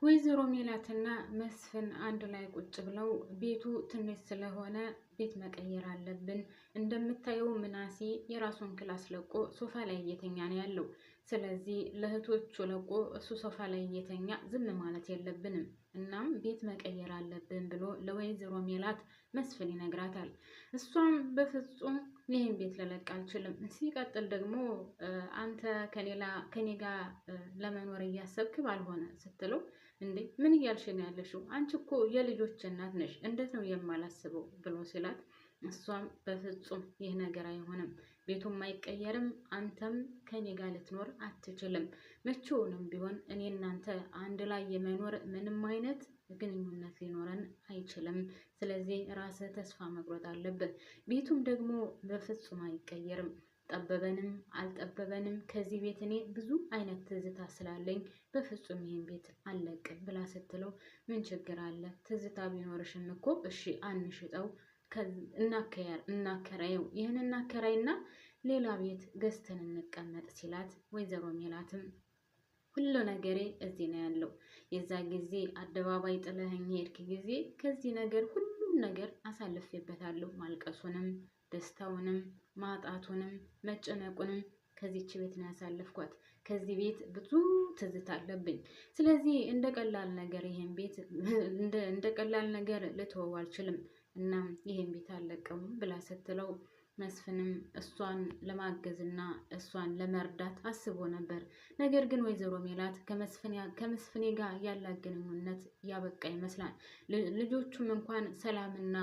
ወይዘሮ ሜላትና መስፍን አንድ ላይ ቁጭ ብለው ቤቱ ትንሽ ስለሆነ ቤት መቀየር አለብን። እንደምታየው ምናሴ የራሱን ክላስ ለቆ ሶፋ ላይ እየተኛ ነው ያለው። ስለዚህ ለእህቶቹ ለቆ እሱ ሶፋ ላይ እየተኛ ዝም ማለት የለብንም። እናም ቤት መቀየር አለብን ብሎ ለወይዘሮ ሜላት መስፍን ይነግራታል። እሷም በፍጹም ይህን ቤት ልለቅ አልችልም። ሲቀጥል ደግሞ አንተ ከኔ ጋር ለመኖር እያሰብክ ባልሆነ ስትለው እንዴ ምን እያልሽ ነው ያለሽው? አንቺ እኮ የልጆች እናት ነሽ፣ እንዴት ነው የማላስበው ብሎ ሲላት እሷም በፍጹም ይህ ነገር አይሆንም፣ ቤቱም አይቀየርም፣ አንተም ከኔ ጋር ልትኖር አትችልም። መቼውንም ቢሆን እኔ እናንተ አንድ ላይ የመኖር ምንም አይነት ግንኙነት ሊኖረን አይችልም። ስለዚህ ራስህ ተስፋ መቁረጥ አለብህ። ቤቱም ደግሞ በፍጹም አይቀየርም። ጠበበንም አልጠበበንም ከዚህ ቤት እኔ ብዙ አይነት ትዝታ ስላለኝ በፍጹም ይሄን ቤት አልለቅም ብላ ስትለው ምን ችግር አለ? ትዝታ ቢኖርሽም እኮ እሺ አንሽጠው እናከራየው፣ ይህን እናከራይና ሌላ ቤት ገዝተን እንቀመጥ ሲላት ወይዘሮ ሜላትም ሁሉ ነገሬ እዚህ ነው ያለው። የዛ ጊዜ አደባባይ ጥለኸኝ ሄድክ ጊዜ ከዚህ ነገር ሁሉም ነገር አሳልፌበታለሁ። ማልቀሱንም፣ ደስታውንም፣ ማጣቱንም፣ መጨነቁንም ከዚች ቤት ነው ያሳለፍኳት። ከዚህ ቤት ብዙ ትዝታ አለብኝ። ስለዚህ እንደ ቀላል ነገር ይሄን ቤት እንደ ቀላል ነገር ልተወው አልችልም። እናም ይሄን ቤት አልለቀውም ብላ ስትለው መስፍንም እሷን ለማገዝና እሷን ለመርዳት አስቦ ነበር። ነገር ግን ወይዘሮ ሜላት ከመስፍኔ ጋር ያላት ግንኙነት ያበቃ ይመስላል። ልጆቹም እንኳን ሰላምና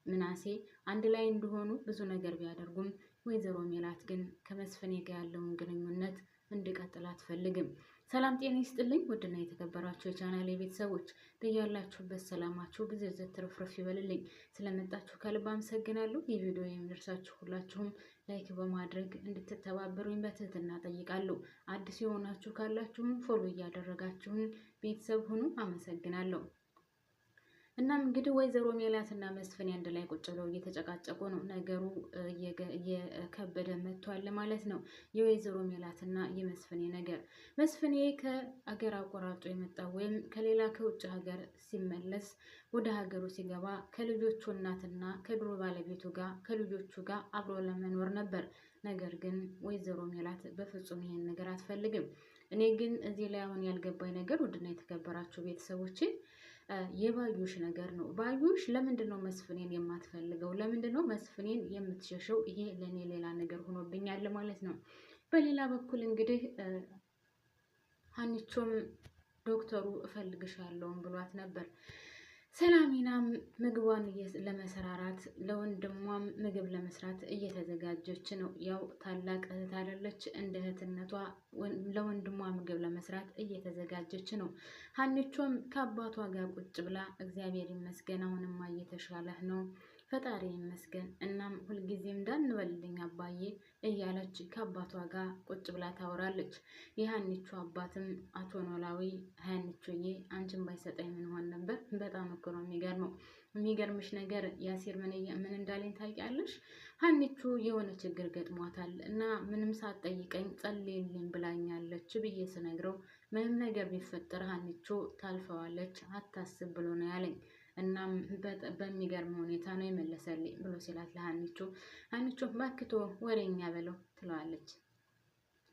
ምናሴ አንድ ላይ እንደሆኑ ብዙ ነገር ቢያደርጉም ወይዘሮ ሜላት ግን ከመስፍኔ ጋር ያለውን ግንኙነት እንዲቀጥል አትፈልግም። ሰላም ጤና ይስጥልኝ ውድና የተከበራችሁ የቻናሌ ቤተሰቦች በያላችሁበት ሰላማችሁ ብዝዝት ትርፍርፍ ይበልልኝ። ስለመጣችሁ ከልብ አመሰግናለሁ። ይህ ቪዲዮ የሚደርሳችሁ ሁላችሁም ላይክ በማድረግ እንድትተባበሩኝ በትህትና ጠይቃለሁ። አዲስ የሆናችሁ ካላችሁም ፎሎ እያደረጋችሁን ቤተሰብ ሁኑ። አመሰግናለሁ። እናም እንግዲህ ወይዘሮ ሜላትና መስፍን አንድ ላይ ቁጭ ብለው እየተጨቃጨቁ ነው። ነገሩ እየከበደ መጥቷል ማለት ነው። የወይዘሮ ሜላትና የመስፍኔ ነገር መስፍኔ ከአገር አቆራርጦ የመጣው ወይም ከሌላ ከውጭ ሀገር ሲመለስ ወደ ሀገሩ ሲገባ ከልጆቹ እናትና ከድሮ ባለቤቱ ጋር ከልጆቹ ጋር አብሮ ለመኖር ነበር። ነገር ግን ወይዘሮ ሜላት በፍጹም ይሄን ነገር አትፈልግም። እኔ ግን እዚህ ላይ አሁን ያልገባኝ ነገር ውድና የተከበራችሁ ቤተሰቦች የባዩሽ ነገር ነው። ባዩሽ ለምንድን ነው መስፍኔን የማትፈልገው? ለምንድን ነው መስፍኔን የምትሸሸው? ይሄ ለእኔ ሌላ ነገር ሆኖብኛል ማለት ነው። በሌላ በኩል እንግዲህ ሀኒቾም ዶክተሩ እፈልግሻለሁ ብሏት ነበር። ሰላሚናም ምግቧን ለመሰራራት ለወንድሟም ምግብ ለመስራት እየተዘጋጀች ነው። ያው ታላቅ እህት አይደለች፣ እንደ እህትነቷ ለወንድሟ ምግብ ለመስራት እየተዘጋጀች ነው። ሀኒቾም ከአባቷ ጋር ቁጭ ብላ እግዚአብሔር ይመስገን አሁንማ እየተሻለህ ነው፣ ፈጣሪ ይመስገን፣ እናም ሁልጊዜም እንዳንበልልኝ አባዬ እያለች ከአባቷ ጋር ቁጭ ብላ ታወራለች። የሀኒቾ አባትም አቶ ኖላዊ ሀኒቾዬ አንቺን ባይሰጠኝ ምን ሆን ነበር? በጣም እኮ ነው የሚገርመው። የሚገርምሽ ነገር ያሲር ምን እንዳለኝ ታውቂያለሽ? ሀኒቾ የሆነ ችግር ገጥሟታል እና ምንም ሳትጠይቀኝ ጸልይልኝ ብላኛለች ብዬ ስነግረው ምንም ነገር ቢፈጠር ሀኒቾ ታልፈዋለች አታስብ ብሎ ነው ያለኝ። እናም በሚገርም ሁኔታ ነው የመለሰልኝ ብሎ ሲላት ለሀኒቾ ሀኒቾ ባክቶ ወሬኛ በለው ትለዋለች።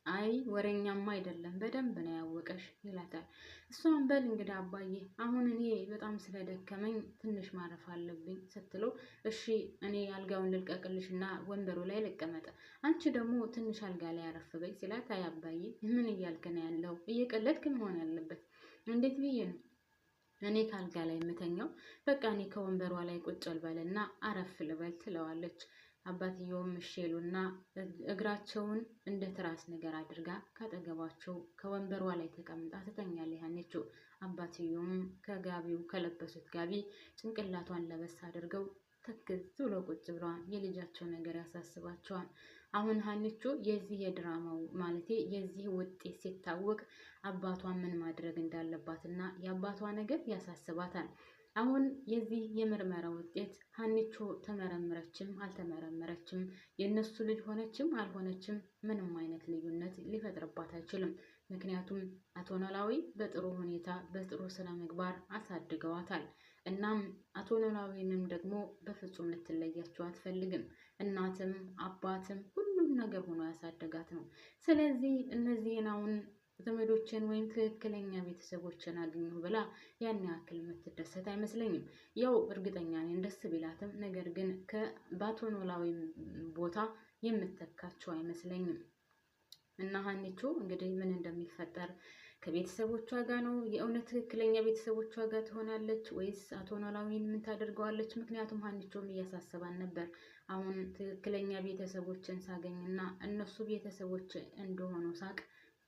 አይ ወሬኛማ አይደለም በደንብ ነው ያወቀሽ ይላታል። እሷን በል እንግዲህ አባዬ አሁን እኔ በጣም ስለደከመኝ ትንሽ ማረፍ አለብኝ ስትለው እሺ እኔ አልጋውን ልልቀቅልሽና ወንበሩ ላይ ልቀመጥ፣ አንቺ ደግሞ ትንሽ አልጋ ላይ አረፍ በይ ሲላት አይ አባዬ ምን እያልክ ነው ያለው? እየቀለድክ መሆን ያለበት እንዴት ብዬ ነው እኔ ከአልጋ ላይ የምተኛው? በቃ እኔ ከወንበሯ ላይ ቁጭ ልበልና አረፍ ልበል ትለዋለች። አባትየውም እሺሉና እግራቸውን እንደ ትራስ ነገር አድርጋ ካጠገባቸው ከወንበሯ ላይ ተቀምጣ ትተኛለች ሀኒቾ። አባትየውም ከጋቢው ከለበሱት ጋቢ ጭንቅላቷን ለበስ አድርገው ተክዝ ብሎ ቁጭ ብለዋል። የልጃቸው ነገር ያሳስባቸዋል። አሁን ሀኒቾ የዚህ የድራማው ማለቴ የዚህ ውጤት ሲታወቅ አባቷ ምን ማድረግ እንዳለባትና የአባቷ ነገር ያሳስባታል። አሁን የዚህ የምርመራ ውጤት ሀኒቾ ተመረመረችም አልተመረመረችም የነሱ ልጅ ሆነችም አልሆነችም ምንም አይነት ልዩነት ሊፈጥርባት አይችልም። ምክንያቱም አቶ ኖላዊ በጥሩ ሁኔታ በጥሩ ስነ ምግባር አሳድገዋታል። እናም አቶ ኖላዊንም ደግሞ በፍጹም ልትለያቸው አትፈልግም። እናትም አባትም ሁሉም ነገር ሆኖ ያሳደጋት ነው። ስለዚህ እነዚህን አሁን ዘመዶችን ወይም ትክክለኛ ቤተሰቦችን አገኘሁ ብላ ያን ያክል የምትደሰት አይመስለኝም። ያው እርግጠኛ ነኝ ደስ ቢላትም፣ ነገር ግን በአቶ ኖላዊ ቦታ የምተካቸው አይመስለኝም። እና ሀኒቾ እንግዲህ ምን እንደሚፈጠር ከቤተሰቦቿ ጋር ነው የእውነት ትክክለኛ ቤተሰቦቿ ጋር ትሆናለች ወይስ አቶ ኖላዊን ምን ታደርገዋለች? ምክንያቱም ሀኒቾም እያሳሰባን ነበር። አሁን ትክክለኛ ቤተሰቦችን ሳገኝና እነሱ ቤተሰቦች እንደሆኑ ሳቅ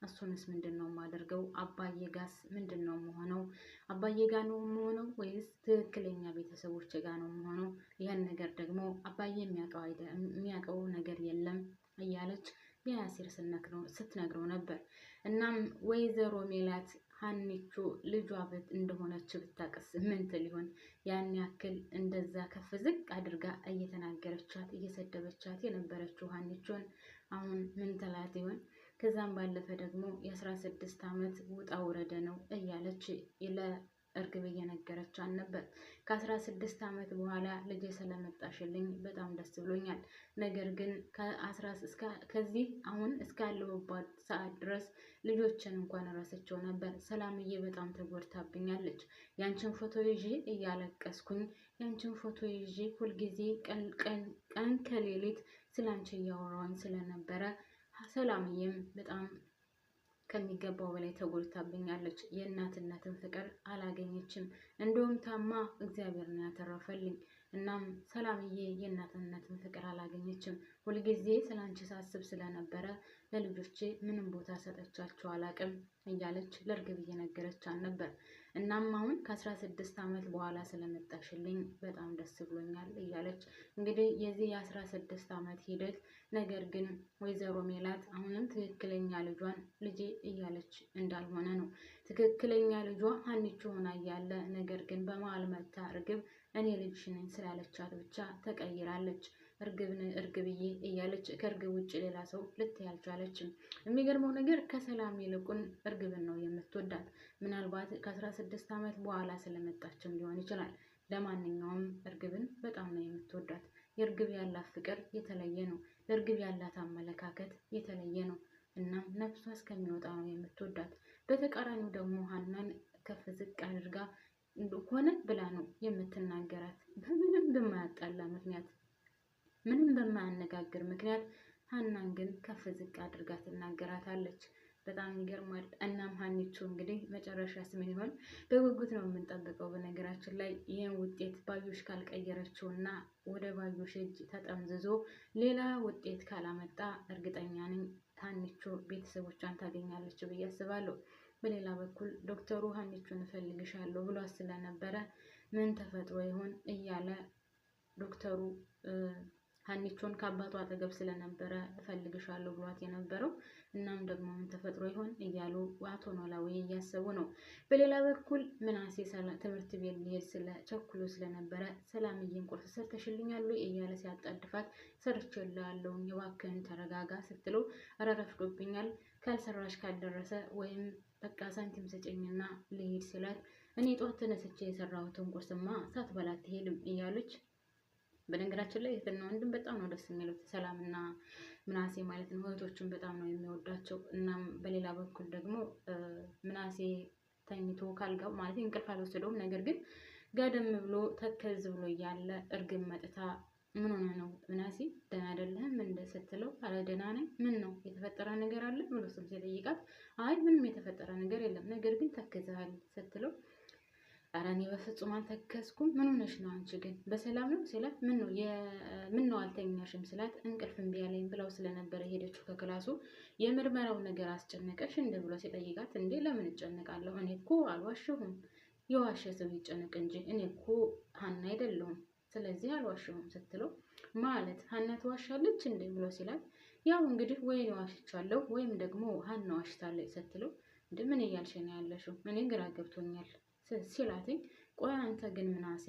እሱንስ ምንድን ነው የማደርገው? አባዬ ጋስ ምንድን ነው የምሆነው? አባዬ ጋር ነው የምሆነው ወይስ ትክክለኛ ቤተሰቦች ጋር ነው የምሆነው? ይህን ነገር ደግሞ አባዬ የሚያውቀው ነገር የለም እያለች የያሲር ስትነግረው ነበር። እናም ወይዘሮ ሜላት ሀኒቾ ልጇ እንደሆነች ብታቅስ ምን ትል ይሆን? ያን ያክል እንደዛ ከፍ ዝቅ አድርጋ እየተናገረቻት እየሰደበቻት የነበረችው ሀኒቾን አሁን ምን ትላት ይሆን? ከዛም ባለፈ ደግሞ የ16 ዓመት ውጣ ውረደ ነው እያለች ለእርግብ እየነገረቻት ነበር። ከ16 ዓመት በኋላ ልጄ ስለመጣሽልኝ በጣም ደስ ብሎኛል። ነገር ግን ከዚህ አሁን እስካለሁባት ሰዓት ድረስ ልጆችን እንኳን ረስቸው ነበር። ሰላምዬ በጣም ተጎድታብኛለች። ያንቺን ፎቶ ይዤ እያለቀስኩኝ ያንቺን ፎቶ ይዤ ሁልጊዜ ቀን ከሌሊት ስላንቺ እያወራሁኝ ስለነበረ ሰላምዬም በጣም ከሚገባው በላይ ተጎድታብኛለች። የእናትነትን ፍቅር አላገኘችም። እንደውም ታማ እግዚአብሔር ነው ያተረፈልኝ። እናም ሰላምዬ የእናትነትን ፍቅር አላገኘችም። ሁልጊዜ ስላንቺ ሳስብ ስለነበረ ለልጆቼ ምንም ቦታ ሰጠቻቸው አላቅም እያለች ለእርግብ እየነገረቻት ነበር። እናም አሁን ከ16 ዓመት በኋላ ስለመጣሽልኝ በጣም ደስ ብሎኛል እያለች እንግዲህ የዚህ የ16 ዓመት ሂደት ነገር ግን ወይዘሮ ሜላት አሁንም ትክክለኛ ልጇን ልጄ እያለች እንዳልሆነ ነው። ትክክለኛ ልጇ ሀኒቾ ሆና እያለ ነገር ግን በመሀል መታ እርግብ እኔ ልጅሽ ነኝ ስላለቻት ብቻ ተቀይራለች። እርግብዬ እያለች ከእርግብ ውጭ ሌላ ሰው ልታይ አልቻለችም። የሚገርመው ነገር ከሰላም ይልቁን እርግብን ነው የምትወዳት። ምናልባት ከ16 ዓመት በኋላ ስለመጣችም ሊሆን ይችላል። ለማንኛውም እርግብን በጣም ነው የምትወዳት። የእርግብ ያላት ፍቅር የተለየ ነው። ለእርግብ ያላት አመለካከት የተለየ ነው። እናም ነፍሷ እስከሚወጣ ነው የምትወዳት። በተቃራኒው ደግሞ ሀናን ከፍ ዝቅ አድርጋ ሆነ ብላ ነው የምትናገራት። በምንም በማያጣላ ምክንያት፣ ምንም በማያነጋግር ምክንያት ሀናን ግን ከፍ ዝቅ አድርጋ ትናገራታለች። በጣም ይገርማል። እናም ሀኒቾ እንግዲህ መጨረሻስ ምን ይሆን በጉጉት ነው የምንጠብቀው። በነገራችን ላይ ይህን ውጤት ባዩሽ ካልቀየረችው እና ወደ ባዩሽ እጅ ተጠምዝዞ ሌላ ውጤት ካላመጣ እርግጠኛ ነኝ ሀኒቾ ቤተሰቦቿን ታገኛለች ብዬ አስባለሁ። በሌላ በኩል ዶክተሩ ሀኒቾን እፈልግሻለሁ ብሏት ስለነበረ ምን ተፈጥሮ ይሆን እያለ ዶክተሩ ሀኒቾን ከአባቷ አጠገብ ስለነበረ እፈልግሻለሁ ብሏት የነበረው። እናም ደግሞ ምን ተፈጥሮ ይሆን እያሉ አቶ ኖላዊ እያሰቡ ነው። በሌላ በኩል ምናሴ ትምህርት ቤት ሊሄድ ቸኩሎ ስለነበረ ሰላምዬን ቁርስ ሰርተሽልኛል እያለ ሲያጣድፋት ሰርቼልሃለሁ እባክህን ተረጋጋ ስትለው ኧረ ረፍዶብኛል ካልሰራሽ ካልደረሰ ወይም በቃ ሳንቲም ስጭኝና ልሄድ ሲላት እኔ ጧት ተነስቼ የሰራሁትን ቁርስማ ሳትበላ አትሄድም እያለች በነገራችን ላይ እህትና ወንድም በጣም ነው ደስ የሚሉት ሰላምና ምናሴ ማለት ነው። እህቶቹን በጣም ነው የሚወዷቸው። እናም በሌላ በኩል ደግሞ ምናሴ ተኝቶ ካልጋው ማለት እንቅልፍ አልወሰደውም። ነገር ግን ጋደም ብሎ ተከዝ ብሎ እያለ እርግብ መጥታ ምን ሆነ ነው ምናሴ ደህና አይደለህም እንደ ስትለው አረ ደህና ነኝ፣ ምን ነው የተፈጠረ ነገር አለ ብሎ ሲጠይቃት አይ ምንም የተፈጠረ ነገር የለም፣ ነገር ግን ተክዘሃል ስትለው ኧረ እኔ በፍጹም አልተከዝኩም፣ ምን ሆነሽ ነው አንቺ ግን በሰላም ነው ሲላት ምን ነው አልተኛሽም ስላት እንቅልፍ እምቢ አለኝ ብለው ስለነበረ ሄደችው ከክላሱ። የምርመራው ነገር አስጨነቀሽ እንደ ብሎ ሲጠይቃት እንዴ ለምን እጨነቃለሁ እኔ እኮ አልዋሸሁም፣ የዋሸ ሰው ይጨነቅ እንጂ እኔ እኮ ሀና አይደለሁም ስለዚህ አልዋሸሁም ስትለው ማለት ሀና ትዋሻለች እንዴ ብሎ ሲላት ያው እንግዲህ ወይ ዋሽቻለሁ ወይም ደግሞ ሀና ዋሽታለች ስትለው እንዴ ምን እያልሽ ነው ያለሽው እኔ ግራ ገብቶኛል ሲላትኝ ቆይ አንተ ግን ምናሴ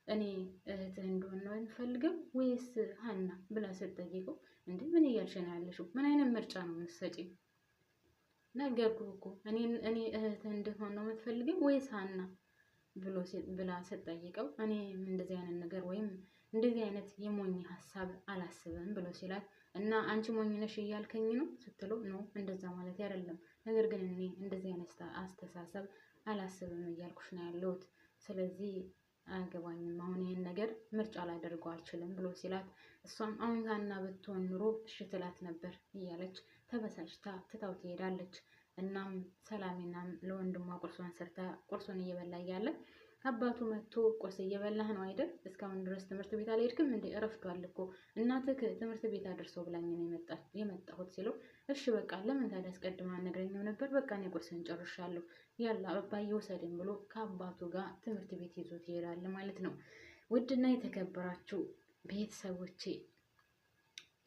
እኔ እህትህ እንደሆነ ነው የምፈልገው ወይስ ሀና ብላ ስትጠይቀው እንዴ ምን እያልሽ ነው ያለሽው ምን አይነት ምርጫ ነው የምትሰጪኝ ነገርኩህ እኮ እኔ እህትህ እንድሆን ነው የምትፈልገው ወይስ ሀና ብላ ስትጠይቀው እኔ እንደዚህ አይነት ነገር ወይም እንደዚህ አይነት የሞኝ ሀሳብ አላስብም ብሎ ሲላት እና አንቺ ሞኝ ነሽ እያልከኝ ነው ስትለው ነው እንደዛ ማለት አይደለም፣ ነገር ግን እኔ እንደዚህ አይነት አስተሳሰብ አላስብም እያልኩሽ ነው ያለሁት። ስለዚህ አያገባኝም፣ አሁን ይህን ነገር ምርጫ ላደርገው አልችልም ብሎ ሲላት እሷም አሁን ሀና ብትሆን ኑሮ እሺ ትላት ነበር እያለች ተበሳጭታ ትታው ትሄዳለች። እናም ሰላሜናም ለወንድሟ ቁርሷን ሰርታ ቁርሱን እየበላ እያለ አባቱ መጥቶ ቁርስ እየበላህ ነው አይደል? እስካሁን ድረስ ትምህርት ቤት አልሄድክም እንዴ? እረፍቷል እኮ እናትህ ትምህርት ቤት አድርሰው ብላኝ ነው የመጣሁት ሲለው እሺ በቃ ለምን ታዲያ አስቀድማ አልነግረኝም ነበር? በቃ እኔ ቁርስን ጨርሻለሁ፣ ያላ አባዬ ውሰደኝ ብሎ ከአባቱ ጋር ትምህርት ቤት ይዞት ይሄዳል ማለት ነው። ውድና የተከበራችሁ ቤተሰቦቼ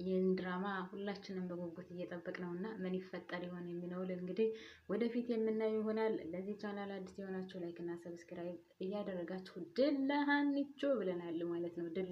ይህን ድራማ ሁላችንም በጉጉት እየጠበቅ ነው እና ምን ይፈጠር ይሆን የሚለውን እንግዲህ ወደፊት የምናየው ይሆናል። ለዚህ ቻናል አዲስ የሆናችሁ ላይክ እና ሰብስክራይብ እያደረጋችሁ ድል ለሀኒቾ ብለናል ማለት ነው። ድል